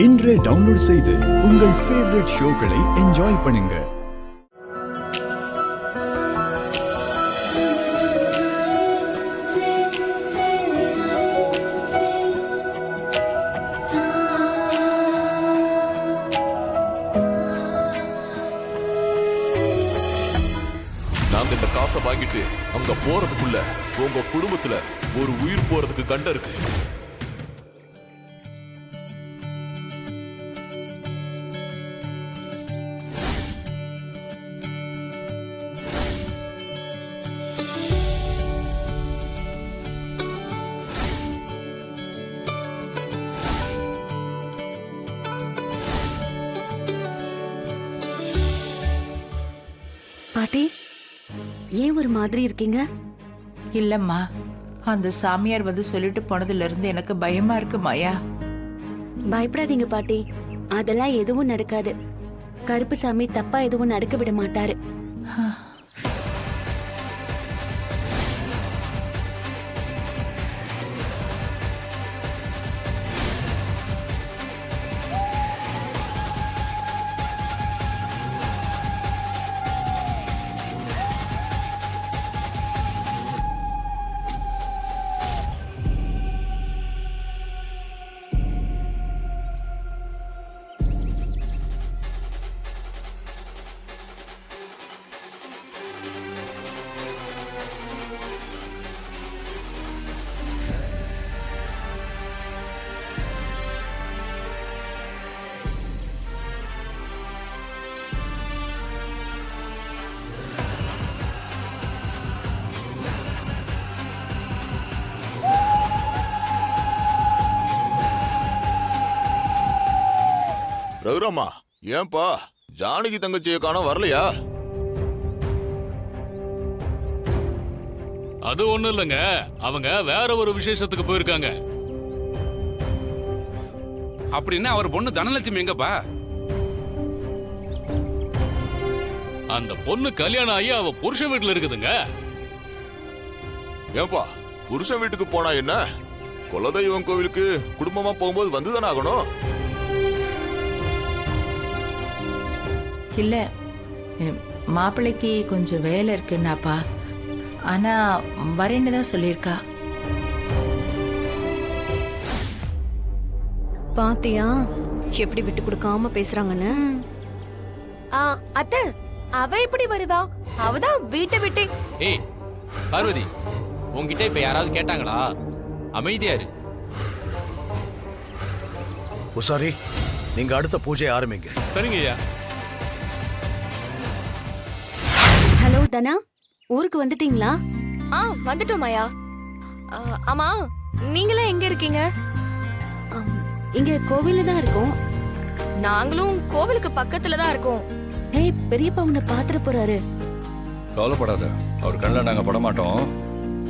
இன்றே டவுன்லோட் செய்து உங்கள் ஃபேவரட் ஷோக்களை என்ஜாய் பண்ணுங்க. நாங்க இந்த காசை வாங்கிட்டு அங்க போறதுக்குள்ள உங்க குடும்பத்துல ஒரு உயிர் போறதுக்கு கண்ட இருக்கு. பாட்டி, ஏன் ஒரு மாதிரி இருக்கீங்க? இல்லம்மா, அந்த சாமியார் வந்து சொல்லிட்டு போனதுல இருந்து எனக்கு பயமா இருக்கு மாயா. பயப்படாதீங்க பாட்டி, அதெல்லாம் எதுவும் நடக்காது. கருப்பு சாமி தப்பா எதுவும் நடக்க விட மாட்டாரு. ரகுராமா, ஏன்பா ஜானகி தங்கச்சியை காணோம், வரலையா? அது ஒண்ணும் இல்லைங்க, அவங்க வேற ஒரு விசேஷத்துக்கு போயிருக்காங்க. அப்படின்னா அவர் பொண்ணு தனலட்சுமி எங்கப்பா? அந்த பொண்ணு கல்யாணம் ஆகி அவ புருஷன் வீட்டுல இருக்குதுங்க. ஏன்பா புருஷன் வீட்டுக்கு போனா என்ன? குலதெய்வம் கோவிலுக்கு குடும்பமா போகும்போது வந்துதானே ஆகணும். இல்ல, மாப்பிள்ளைக்கு கொஞ்சம் வேலை இருக்குன்னாப்பா. ஆனா வரேன்னு தான் சொல்லியிருக்கா. பாத்தியா எப்படி விட்டு கொடுக்காம பேசுறாங்கன்னு? அத்தை, அவ எப்படி வருவா? அவதான் வீட்டை விட்டு. ஏய் பார்வதி, உன்கிட்ட இப்ப யாராவது கேட்டாங்களா? அமைதியா இரு. பூசாரி, நீங்க அடுத்த பூஜை ஆரம்பிங்க. சரிங்க ஐயா. ஹலோ தனா, ஊருக்கு வந்துட்டீங்களா? வந்துட்டோம் மாயா. ஆமா, நீங்களாம் எங்க இருக்கீங்க? இங்க கோவில்ல தான் இருக்கோம். நாங்களும் கோவிலுக்கு பக்கத்துல தான் இருக்கோம். ஏய், பெரியப்பா உன்னை பாத்துட்டு போறாரு. கவலைப்படாத, அவர் கண்ணில் நாங்க பட மாட்டோம்,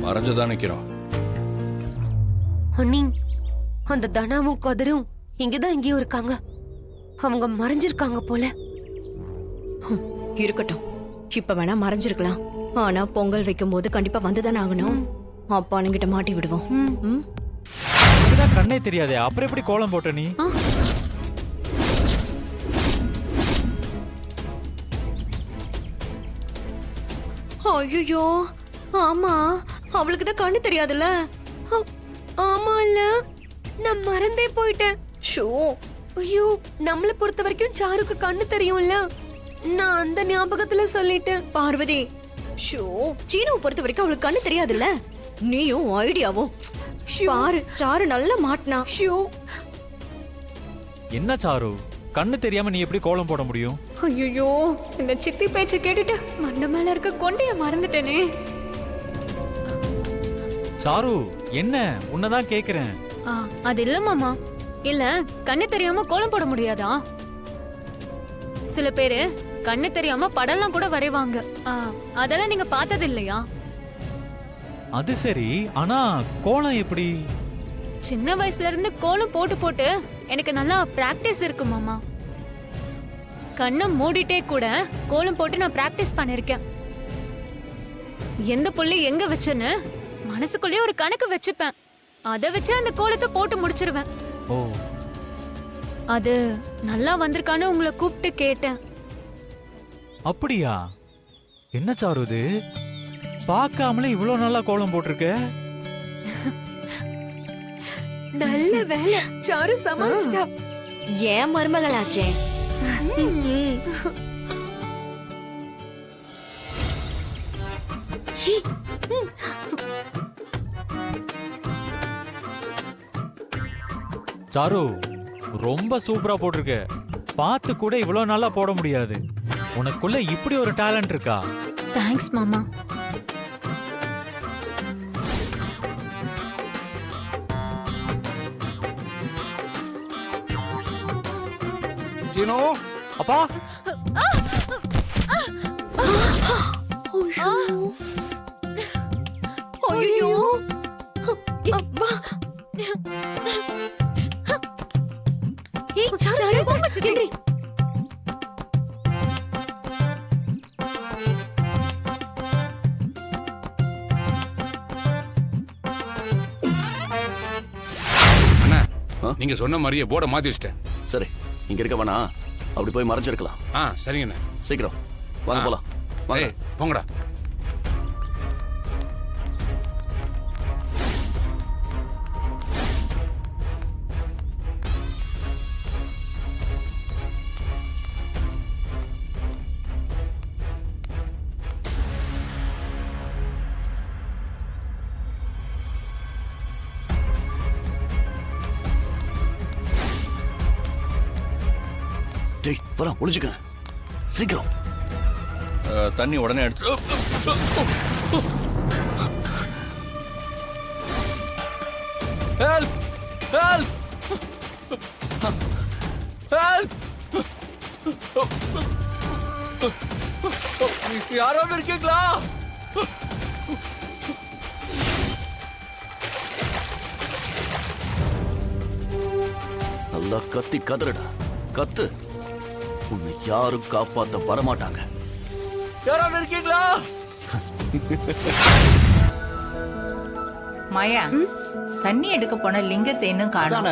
மறைஞ்சுதான் நிக்கிறோம். அண்ணி, அந்த தனாவும் கதிரும் இங்கதான் எங்கேயும் இருக்காங்க. அவங்க மறைஞ்சிருக்காங்க போல. இருக்கட்டும், இப்ப வேணா மறைஞ்சிருக்கலாம். ஆனா பொங்கல் வைக்கும் போது கண்டிப்பா வந்துதானே ஆகணும். அப்பானுங்கிட்ட மாட்டி விடுவோம். ம்? அதுதான் கண்ணே தெரியாதே, அப்புறம் எப்படி கோலம் போட்ட நீ? ஐயோ, ஆமா, அவளுக்கு தான் கண்ணு தெரியாதுல்ல. ஆமா இல்ல, நான் மறந்தே போயிட்டேன். ஷோ, ஐயோ, நம்மள பொறுத்த வரைக்கும் சாருக்கு கண்ணு தெரியும்ல. நான் அந்த ஞாபகத்துல சொல்லிட்டேன். பார்வதி, ஷோ, சீனுவை பொறுத்த வரைக்கும் அவளுக்கு கண்ணு தெரியாதுல்ல. நீயும் ஐடியாவும் பாரு. சாரு நல்லா மாட்டினா. ஷோ, என்ன சாரு, கண்ணு தெரியாம நீ எப்படி கோலம் போட முடியும்? ஐயோ, இந்த சித்தி பேச்ச கேட்டுட்டு மண்ண மேல இருக்க கொண்டைய மறந்துட்டேனே. சாரு, என்ன, உன்னதான் கேக்குறேன். அது இல்ல மாமா. இல்ல, கண்ணு தெரியாம கோலம் போட முடியாதா? சில பேரு கண்ணு தெரியாம படம்லாம் கூட வரைவாங்க. அதெல்லாம் நீங்க பார்த்தது இல்லையா? அது சரி, ஆனா கோலம் எப்படி? சின்ன வயசுல இருந்து கோலம் போட்டு போட்டு எனக்கு நல்லா பிராக்டிஸ் இருக்கு மாமா. கண்ணை மூடிட்டே கூட கோலம் போட்டு நான் பிராக்டிஸ் பண்ணிருக்கேன். எந்த புள்ளி எங்க வச்சேன்னு மனசுக்குள்ளேயே ஒரு கணக்கு வச்சுப்பேன். அத வச்சு அந்த கோலத்தை போட்டு முடிச்சிருவேன். ஓ, அது நல்லா வந்திருக்கான்னு உங்களை கூப்பிட்டு கேட்டேன். அப்படியா? என்ன சாரு இது? பார்க்காமலே இவ்வளோ நல்லா கோலம் போட்டிருக்க. நல்ல வேலை சாரு சமாளிச்சிட்டா. ஏன் மருமகளாச்சே. சாரு ரொம்ப சூப்பரா போட்டிருக்க. பார்த்து கூட இவ்வளோ நல்லா போட முடியாது. உனக்குள்ள இப்படி ஒரு டேலண்ட் இருக்கா? தேங்க்ஸ் மாமா. சீனு, அப்பா ஐயோ வா. சாரு எந்திரி. அண்ணா நீங்க சொன்ன மாதிரியே போர்டை மாத்தி வச்சிட்டேன். சரி, இங்க இருக்க வேணா, அப்படி போய் மறைஞ்சிருக்கலாம். சரிங்கண்ணா. சீக்கிரம் வாங்க போலாம். வாங்க. ஏய், போங்கடா. டேய் வரா, ஒளிஞ்சுக்க சீக்கிரம். தண்ணி உடனே எடுத்து. Help help help! யாராவது இருக்கீங்களா? நல்லா கத்தி கதறடா, கத்து. உன்னை யாரும் காப்பாத்த வரமாட்டாங்க. யாராவது இருக்கீங்களா? மாயா, தண்ணி எடுக்க போன லிங்கத்தை இன்னும் காணோம்.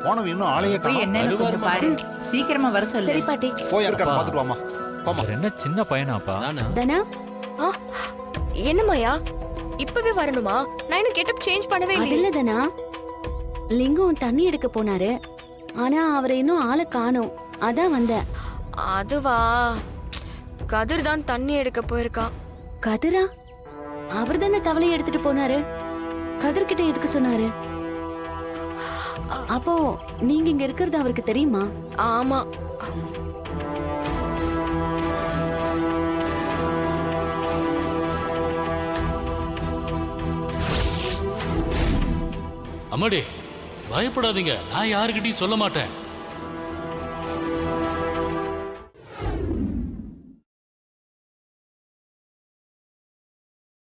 போனவன் இன்னும் ஆளையே போய் என்னன்னு கொஞ்சம் பாரு. சீக்கிரமா வர சொல்லு. சரி பாட்டி. போய் இருக்க பாத்துட்டு வாமா. அவர் என்ன சின்ன பையனாப்பா? தனா என்னமாயா இப்பவே வரணுமா? நான் இன்னும் கெட்டப் சேஞ்ச் பண்ணவே அது இல்ல தனா, லிங்கம் தண்ணி எடுக்க போனாரு. ஆனா அவரை இன்னும் ஆளை காணோம். அதான் வந்தேன். அதுவா, கதிர் தான் தண்ணி எடுக்க போயிருக்கான். கதிரா? அவர் தானே தவளையை எடுத்துட்டு போனாரு. கதிர்கிட்ட எதுக்கு சொன்னாரு? அப்போ நீங்க இங்க இருக்கிறது அவருக்கு தெரியுமா? ஆமா. அம்மாடி பயப்படாதீங்க, நான் யாருக்கிட்டையும் சொல்ல மாட்டேன்.